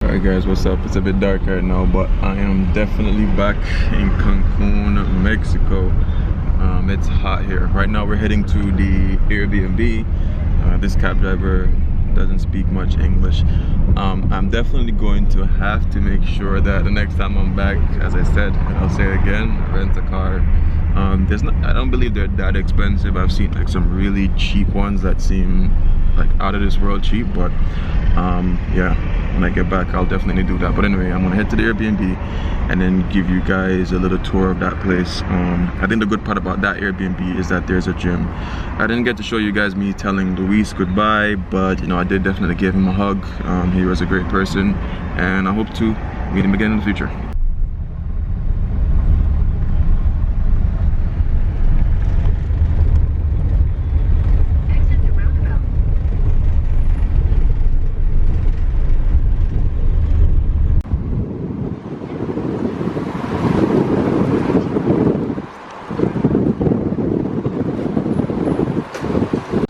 Alright guys, what's up? It's a bit dark right now, but I am definitely back in Cancun, Mexico. It's hot here. Right now we're heading to the Airbnb. This cab driver doesn't speak much English. I'm definitely going to have to make sure that the next time I'm back, as I said, and I'll say it again, rent a car. I don't believe they're that expensive. I've seen like some really cheap ones that seem like out of this world cheap, but yeah, when I get back I'll definitely do that. But anyway, I'm gonna head to the Airbnb and then give you guys a little tour of that place. I think the good part about that Airbnb is that there's a gym. I didn't get to show you guys me telling Luis goodbye, but you know, I did definitely give him a hug. He was a great person and I hope to meet him again in the future.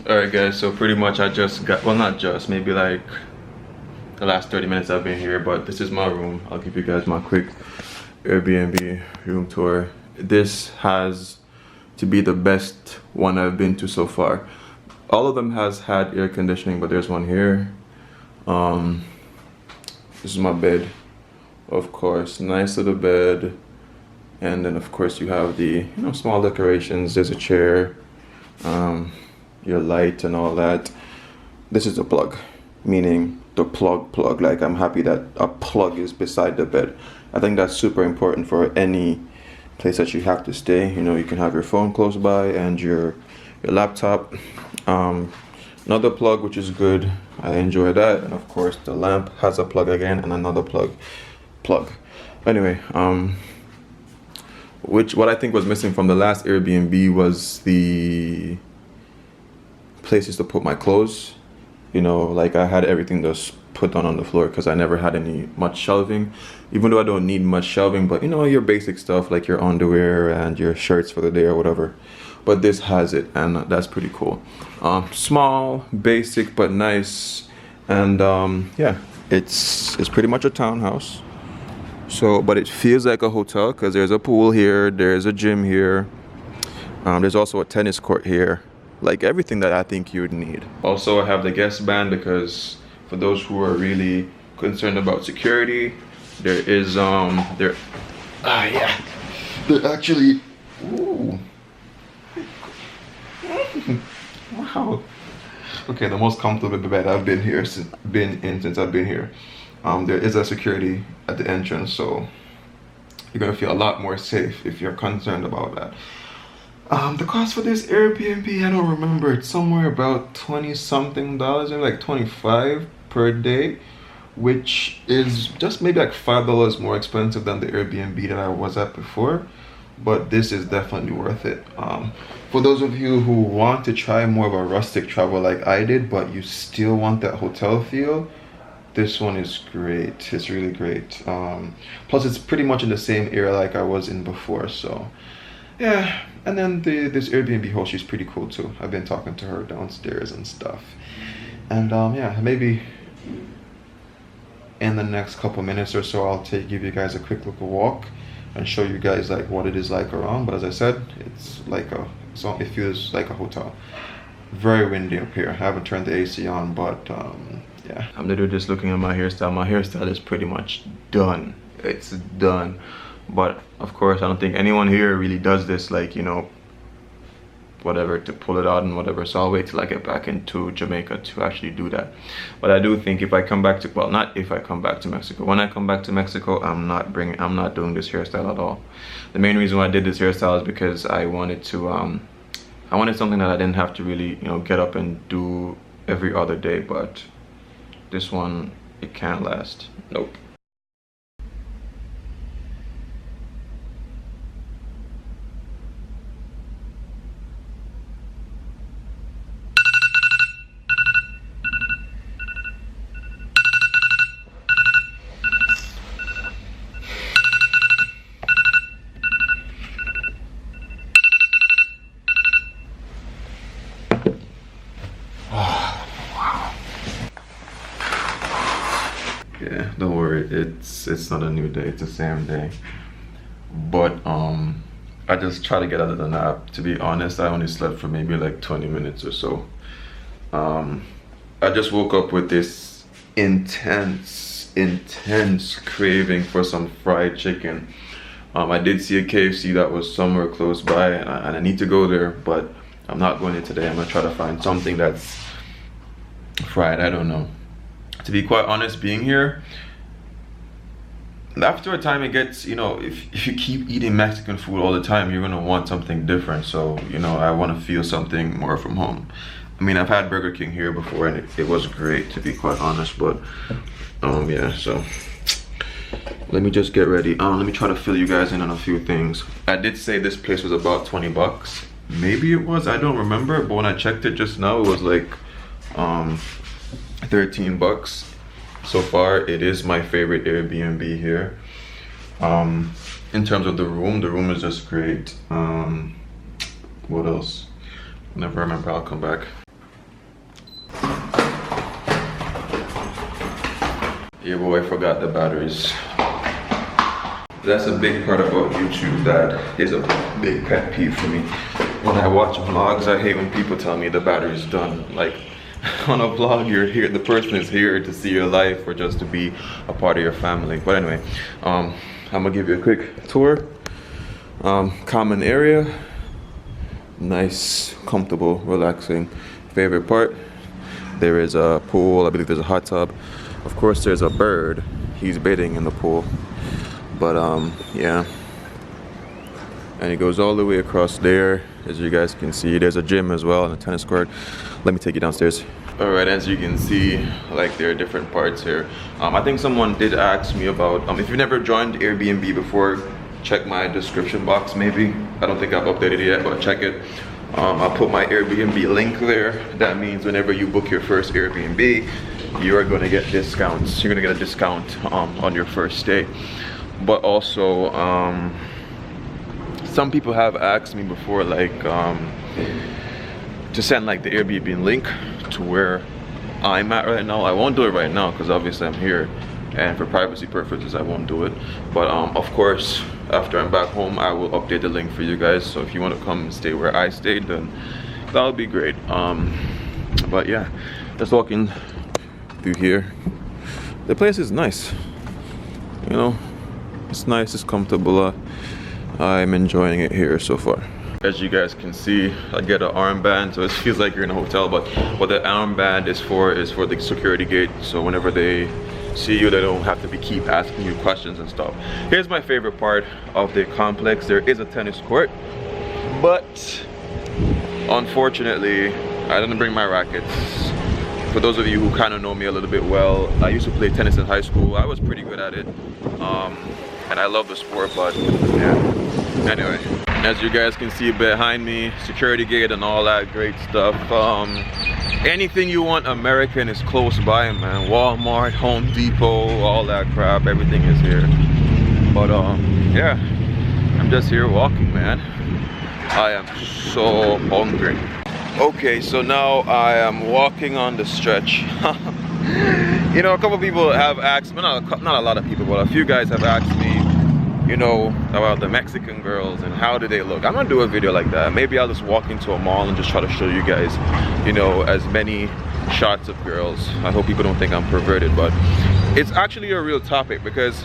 Alright guys, so pretty much I just got, well not just, maybe like the last 30 minutes I've been here, but this is my room. I'll give you guys my quick Airbnb room tour. This has to be the best one I've been to so far. All of them has had air conditioning, but there's one here. This is my bed, of course, nice little bed. And then of course you have the, you know, small decorations. There's a chair. Your light and all that. This is a plug, meaning the plug. Like, I'm happy that a plug is beside the bed. I think that's super important for any place that you have to stay. You know, you can have your phone close by and your laptop. Another plug, which is good. I enjoy that. And of course the lamp has a plug again, and another plug. Anyway, what I think was missing from the last Airbnb was the places to put my clothes. You know, like I had everything just put on the floor because I never had much shelving, even though I don't need much shelving, but you know, your basic stuff like your underwear and your shirts for the day or whatever. But this has it, and that's pretty cool. Small, basic, but nice. And yeah, it's pretty much a townhouse. So, but it feels like a hotel because there's a pool here, there's a gym here, there's also a tennis court here. Like everything that I think you would need. Also, I have the guest band because for those who are really concerned about security, there is there actually, ooh. Wow. Okay, the most comfortable bed I've been in since I've been here. There is a security at the entrance, so you're gonna feel a lot more safe if you're concerned about that. The cost for this Airbnb, I don't remember, it's somewhere about $20-something, maybe like $25 per day, which is just maybe like $5 more expensive than the Airbnb that I was at before, but this is definitely worth it. For those of you who want to try more of a rustic travel like I did, but you still want that hotel feel, this one is great. It's really great. Plus it's pretty much in the same area like I was in before, so yeah. And then this Airbnb host, she's pretty cool too. I've been talking to her downstairs and stuff. And yeah, maybe in the next couple minutes or so, I'll give you guys a quick little walk and show you guys like what it is like around. But as I said, it's like it feels like a hotel. Very windy up here. I haven't turned the AC on, but yeah. I'm literally just looking at my hairstyle. My hairstyle is pretty much done. It's done. But of course, I don't think anyone here really does this, like, you know, whatever, to pull it out and whatever. So I'll wait till I get back into Jamaica to actually do that. But I do think if I come back to, well, not if I come back to Mexico, when I come back to Mexico, I'm not doing this hairstyle at all. The main reason why I did this hairstyle is because I wanted to, I wanted something that I didn't have to really, you know, get up and do every other day. But this one, it can't last. Nope. Yeah, don't worry. remember, it's not a new day, it's the same day. But I just try to get out of the nap. To be honest, I only slept for maybe like 20 minutes or so. I just woke up with this intense craving for some fried chicken. I did see a KFC that was somewhere close by, and I need to go there, but I'm not going there today. I'm gonna try to find something that's fried. I don't know. To be quite honest, being here, after a time it gets, you know, if you keep eating Mexican food all the time, you're gonna want something different. So, you know, I want to feel something more from home. I mean, I've had Burger King here before, and it was great, to be quite honest, but yeah, so let me just get ready. Let me try to fill you guys in on a few things. I did say this place was about 20 bucks. Maybe it was, I don't remember, but when I checked it just now, it was like 13 bucks. So far, it is my favorite Airbnb here. In terms of the room is just great. What else? Never remember, I'll come back. Yeah, boy, I forgot the batteries. That's a big part about YouTube. That is a big pet peeve for me. When I watch vlogs, I hate when people tell me the battery's done. Like, on a vlog, you're here, the person is here to see your life or just to be a part of your family. But anyway, I'm gonna give you a quick tour. Common area, nice, comfortable, relaxing. Favorite part, there is a pool, I believe there's a hot tub. Of course there's a bird, he's bathing in the pool. But yeah, and it goes all the way across there. As you guys can see, there's a gym as well and a tennis court. Let me take you downstairs. All right, as you can see, like, there are different parts here. I think someone did ask me about, if you've never joined Airbnb before, check my description box maybe. I don't think I've updated it yet, but check it. I'll put my Airbnb link there. That means whenever you book your first Airbnb, you are gonna get discounts. You're gonna get a discount on your first stay. But also, some people have asked me before, like, to send like the Airbnb link to where I'm at right now. I won't do it right now because obviously I'm here, and for privacy purposes I won't do it. But of course, after I'm back home, I will update the link for you guys. So if you want to come and stay where I stayed, then that would be great. But yeah, just walking through here. The place is nice. You know, it's nice, it's comfortable. I'm enjoying it here so far. As you guys can see, I get an armband, so it feels like you're in a hotel, but what the armband is for the security gate, so whenever they see you, they don't have to keep asking you questions and stuff. Here's my favorite part of the complex. There is a tennis court, but unfortunately, I didn't bring my rackets. For those of you who kind of know me a little bit well, I used to play tennis in high school. I was pretty good at it, and I love the sport, but yeah. Anyway, as you guys can see behind me, security gate and all that great stuff. Anything you want American is close by, man. Walmart, Home Depot, all that crap, everything is here. But yeah, I'm just here walking, man. I am so hungry. Okay, so now I am walking on the stretch. You know, a couple people have asked me, not a lot of people, but a few guys have asked me, you know, about the Mexican girls and how do they look. I'm gonna do a video like that. Maybe I'll just walk into a mall and just try to show you guys, you know, as many shots of girls. I hope people don't think I'm perverted, but it's actually a real topic because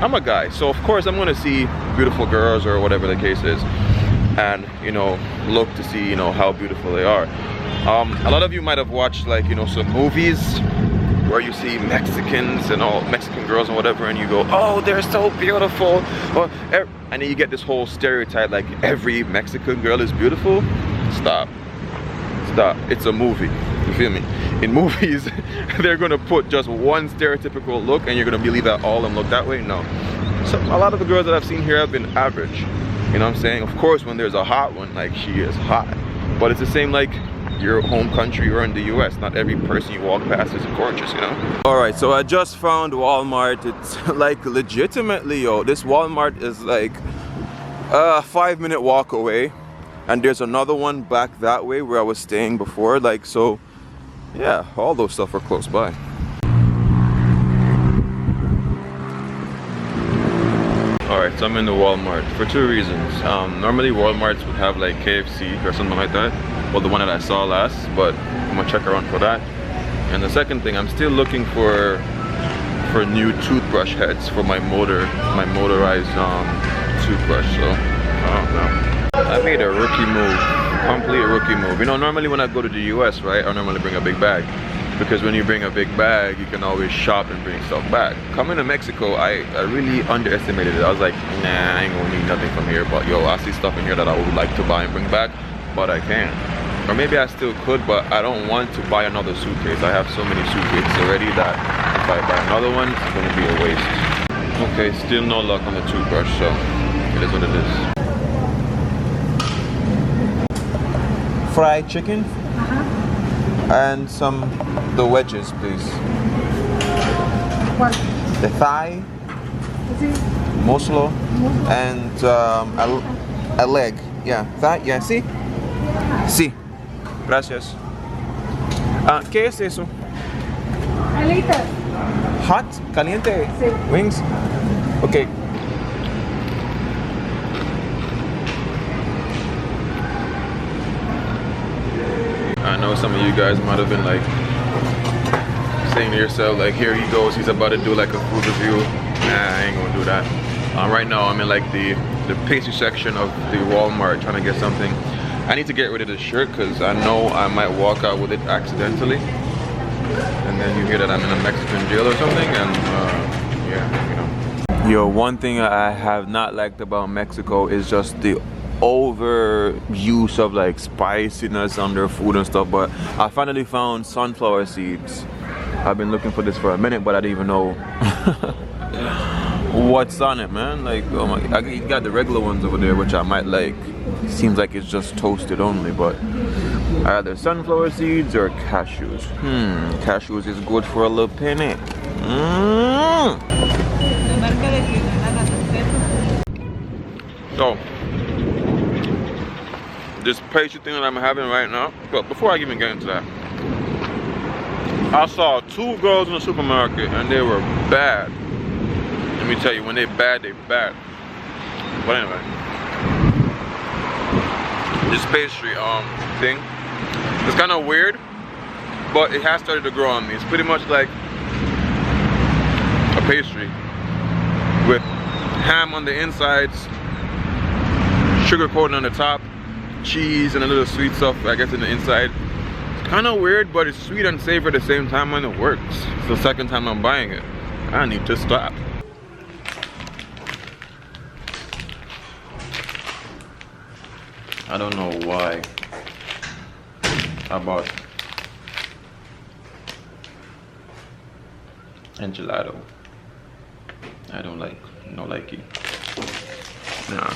I'm a guy. So of course I'm gonna see beautiful girls or whatever the case is, and, you know, look to see, you know, how beautiful they are. A lot of you might have watched, like, you know, some movies where you see Mexicans and all Mexican girls and whatever, and you go, oh, they're so beautiful, and then you get this whole stereotype like every Mexican girl is beautiful. Stop, it's a movie, you feel me? In movies, they're gonna put just one stereotypical look and you're gonna believe that all of them look that way. No, so a lot of the girls that I've seen here have been average, you know what I'm saying? Of course, when there's a hot one, like, she is hot, but it's the same like your home country or in the US. Not every person you walk past is gorgeous, you know? Alright, so I just found Walmart. It's like legitimately, yo, this Walmart is like a 5-minute walk away, and there's another one back that way where I was staying before. Like, so yeah, all those stuff are close by. Alright, so I'm in the Walmart for two reasons. Normally Walmarts would have like KFC or something like that. Well, the one that I saw last, but I'm gonna check around for that. And the second thing, I'm still looking for new toothbrush heads for my motorized toothbrush. So I don't know. I made a rookie move, complete rookie move. You know, normally when I go to the US, right, I normally bring a big bag. Because when you bring a big bag, you can always shop and bring stuff back. Coming to Mexico, I really underestimated it. I was like, nah, I ain't gonna need nothing from here. But yo, I see stuff in here that I would like to buy and bring back, but I can't. Or maybe I still could, but I don't want to buy another suitcase. I have so many suitcases already that if I buy another one, it's gonna be a waste. Okay, still no luck on the toothbrush, so it is what it is. Fried chicken? And the wedges, please. What? The thigh, muslo, and a leg. Yeah, thigh. Yeah, see? Sí. Gracias. ¿Qué es eso? Alitas. Hot, caliente. Sí. Wings. Okay. I know some of you guys might have been like saying to yourself, like, here he goes, he's about to do like a food review. Nah, I ain't gonna do that. Right now I'm in like the pastry section of the Walmart trying to get something. I need to get rid of this shirt because I know I might walk out with it accidentally. And then you hear that I'm in a Mexican jail or something, and yeah, you know. Yo, one thing I have not liked about Mexico is just the overuse of like spiciness on their food and stuff. But I finally found sunflower seeds. I've been looking for this for a minute, but I didn't even know what's on it, man. Like, oh my, I got the regular ones over there, which I might like. Seems like it's just toasted only, but either sunflower seeds or cashews. Cashews is good for a little penny. So this pastry thing that I'm having right now, but before I even get into that, I saw two girls in the supermarket and they were bad. Let me tell you, when they bad, they bad. But anyway, this pastry thing, it's kind of weird, but it has started to grow on me. It's pretty much like a pastry with ham on the insides, sugar coating on the top, cheese and a little sweet stuff, I guess, in the inside. It's kind of weird, but it's sweet and savory at the same time, and it works. It's the second time I'm buying it. I need to stop. I don't know why I bought enchilado. I don't like it. Nah,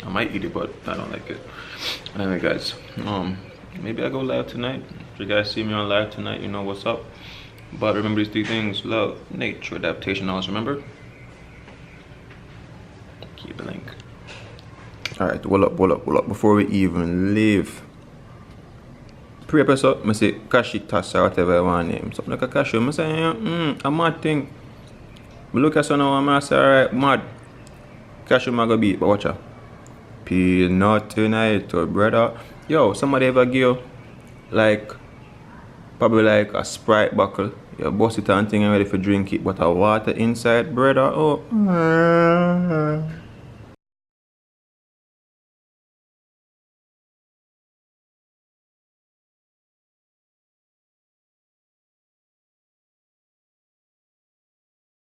I might eat it, but I don't like it. Anyway, guys, maybe I go live tonight. If you guys see me on live tonight, you know what's up. But remember these three things: love, nature, adaptation. Always remember. Keep the link. Alright, hold up. Before we even leave, pre-episode, I say Kashitas or whatever I want to name. Something like a cashew. I say, a mad thing. I look at some now and I say, alright, mad. Cashew maga beat, but watch out. Peanut tonight or brother. Yo, somebody ever give you, like, probably like a Sprite bottle. You bust it and thing and ready for drink it, but a water inside, brother. Oh.